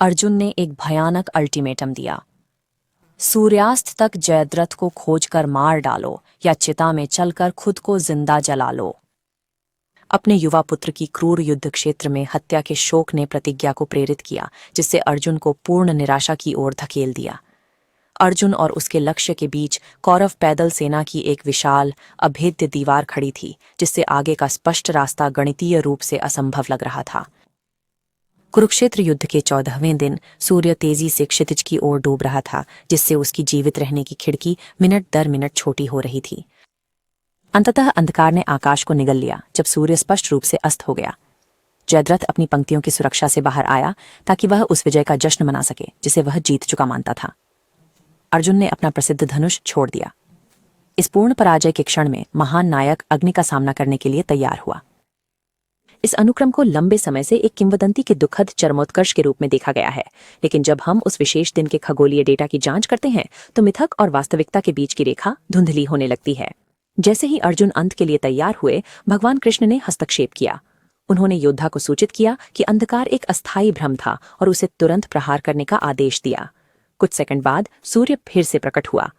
अर्जुन ने एक भयानक अल्टीमेटम दिया। सूर्यास्त तक जयद्रथ को खोजकर मार डालो या चिता में चलकर खुद को जिंदा जला लो। अपने युवा पुत्र की क्रूर युद्ध क्षेत्र में हत्या के शोक ने प्रतिज्ञा को प्रेरित किया, जिससे अर्जुन को पूर्ण निराशा की ओर धकेल दिया। अर्जुन और उसके लक्ष्य के बीच कौरव पैदल सेना की एक विशाल अभेद्य दीवार खड़ी थी, जिससे आगे का स्पष्ट रास्ता गणितीय रूप से असंभव लग रहा था। कुरुक्षेत्र युद्ध के 14वें दिन सूर्य तेजी से क्षितिज की ओर डूब रहा था, जिससे उसकी जीवित रहने की खिड़की मिनट दर मिनट छोटी हो रही थी। अंततः अंधकार ने आकाश को निगल लिया जब सूर्य स्पष्ट रूप से अस्त हो गया। जयद्रथ अपनी पंक्तियों की सुरक्षा से बाहर आया ताकि वह उस विजय का जश्न मना सके जिसे वह जीत चुका मानता था। अर्जुन ने अपना प्रसिद्ध धनुष छोड़ दिया। इस पूर्ण पराजय के क्षण में महान नायक अग्नि का सामना करने के लिए तैयार हुआ। इस अनुक्रम को लंबे समय से एक किंवदंती के दुखद चरमोत्कर्ष के रूप में देखा गया है, लेकिन जब हम उस विशेष दिन के खगोलीय डेटा की जांच करते हैं तो मिथक और वास्तविकता के बीच की रेखा धुंधली होने लगती है। जैसे ही अर्जुन अंत के लिए तैयार हुए, भगवान कृष्ण ने हस्तक्षेप किया। उन्होंने योद्धा को सूचित किया कि अंधकार एक अस्थायी भ्रम था और उसे तुरंत प्रहार करने का आदेश दिया। कुछ सेकंड बाद सूर्य फिर से प्रकट हुआ।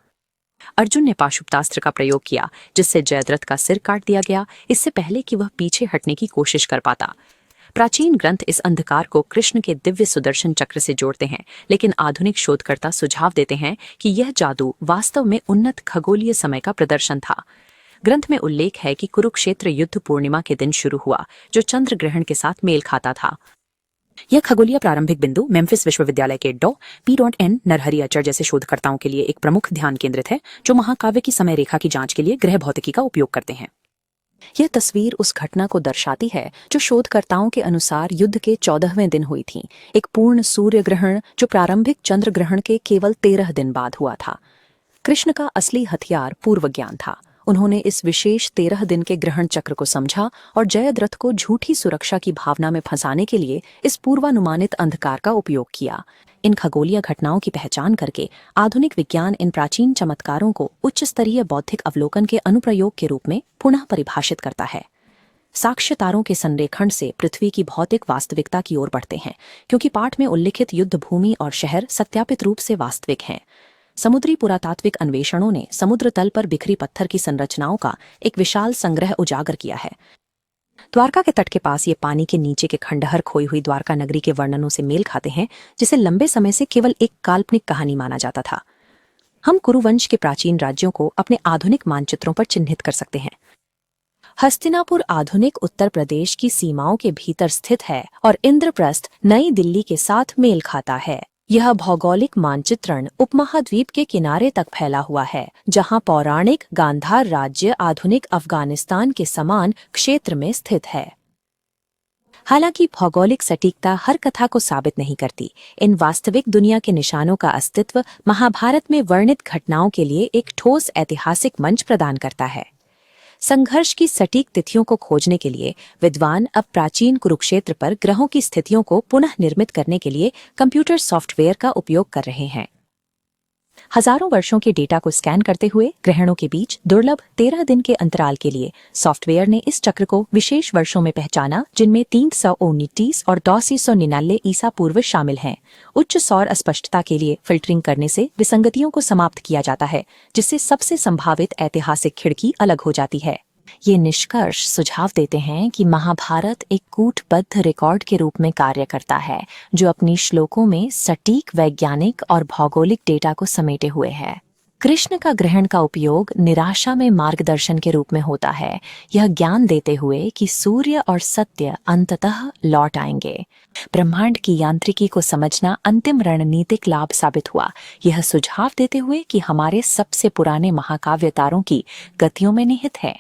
अर्जुन ने पाशुपतास्त्र का प्रयोग किया, जिससे जयद्रथ का सिर काट दिया गया, इससे पहले कि वह पीछे हटने की कोशिश कर पाता। प्राचीन ग्रंथ इस अंधकार को कृष्ण के दिव्य सुदर्शन चक्र से जोड़ते हैं, लेकिन आधुनिक शोधकर्ता सुझाव देते हैं कि यह जादू वास्तव में उन्नत खगोलीय समय का प्रदर्शन था। ग्रंथ में उल्लेख है कि कुरुक्षेत्र युद्ध पूर्णिमा के दिन शुरू हुआ, जो चंद्र ग्रहण के साथ मेल खाता था। यह खगोलीय प्रारंभिक बिंदु मेम्फिस विश्वविद्यालय के P.N. नरहरि अचर जैसे शोधकर्ताओं के लिए एक प्रमुख ध्यान केंद्रित है, जो महाकाव्य की समय रेखा की जांच के लिए ग्रह भौतिकी का उपयोग करते हैं। यह तस्वीर उस घटना को दर्शाती है जो शोधकर्ताओं के अनुसार युद्ध के 14वें दिन हुई थी, एक पूर्ण सूर्य ग्रहण जो प्रारंभिक चंद्र ग्रहण के केवल 13 दिन बाद हुआ था। कृष्ण का असली हथियार पूर्व ज्ञान था। उन्होंने इस विशेष 13 दिन के ग्रहण चक्र को समझा और जयद्रथ को झूठी सुरक्षा की भावना में फंसाने के लिए इस पूर्वानुमानित अंधकार का उपयोग किया। इन खगोलीय घटनाओं की पहचान करके आधुनिक विज्ञान इन प्राचीन चमत्कारों को उच्च स्तरीय बौद्धिक अवलोकन के अनुप्रयोग के रूप में पुनः परिभाषित करता है। साक्ष्य तारों के संरेखण से पृथ्वी की भौतिक वास्तविकता की ओर बढ़ते हैं, क्योंकि पाठ में उल्लिखित युद्ध भूमि और शहर सत्यापित रूप से वास्तविक हैं। समुद्री पुरातात्विक अन्वेषणों ने समुद्र तल पर बिखरी पत्थर की संरचनाओं का एक विशाल संग्रह उजागर किया है। द्वारका के तट के पास ये पानी के नीचे के खंडहर खोई हुई द्वारका नगरी के वर्णनों से मेल खाते हैं, जिसे लंबे समय से केवल एक काल्पनिक कहानी माना जाता था। हम कुरुवंश के प्राचीन राज्यों को अपने आधुनिक मानचित्रों पर चिन्हित कर सकते हैं। हस्तिनापुर आधुनिक उत्तर प्रदेश की सीमाओं के भीतर स्थित है और इंद्रप्रस्थ नई दिल्ली के साथ मेल खाता है। यह भौगोलिक मानचित्रण उपमहाद्वीप के किनारे तक फैला हुआ है, जहां पौराणिक गांधार राज्य आधुनिक अफगानिस्तान के समान क्षेत्र में स्थित है। हालांकि भौगोलिक सटीकता हर कथा को साबित नहीं करती। इन वास्तविक दुनिया के निशानों का अस्तित्व महाभारत में वर्णित घटनाओं के लिए एक ठोस ऐतिहासिक मंच प्रदान करता है। संघर्ष की सटीक तिथियों को खोजने के लिए विद्वान अब प्राचीन कुरुक्षेत्र पर ग्रहों की स्थितियों को पुनः निर्मित करने के लिए कंप्यूटर सॉफ्टवेयर का उपयोग कर रहे हैं। हजारों वर्षों के डेटा को स्कैन करते हुए ग्रहणों के बीच दुर्लभ 13 दिन के अंतराल के लिए सॉफ्टवेयर ने इस चक्र को विशेष वर्षों में पहचाना, जिनमें 329 और 299 ईसा पूर्व शामिल हैं। उच्च सौर अस्पष्टता के लिए फिल्टरिंग करने से विसंगतियों को समाप्त किया जाता है, जिससे सबसे संभावित ऐतिहासिक खिड़की अलग हो जाती है। ये निष्कर्ष सुझाव देते हैं कि महाभारत एक कूटबद्ध रिकॉर्ड के रूप में कार्य करता है, जो अपनी श्लोकों में सटीक वैज्ञानिक और भौगोलिक डेटा को समेटे हुए है। कृष्ण का ग्रहण का उपयोग निराशा में मार्गदर्शन के रूप में होता है, यह ज्ञान देते हुए कि सूर्य और सत्य अंततः लौट आएंगे। ब्रह्मांड की यांत्रिकी को समझना अंतिम रणनीतिक लाभ साबित हुआ, यह सुझाव देते हुए कि हमारे सबसे पुराने महाकाव्य तारों की गतियों में निहित है।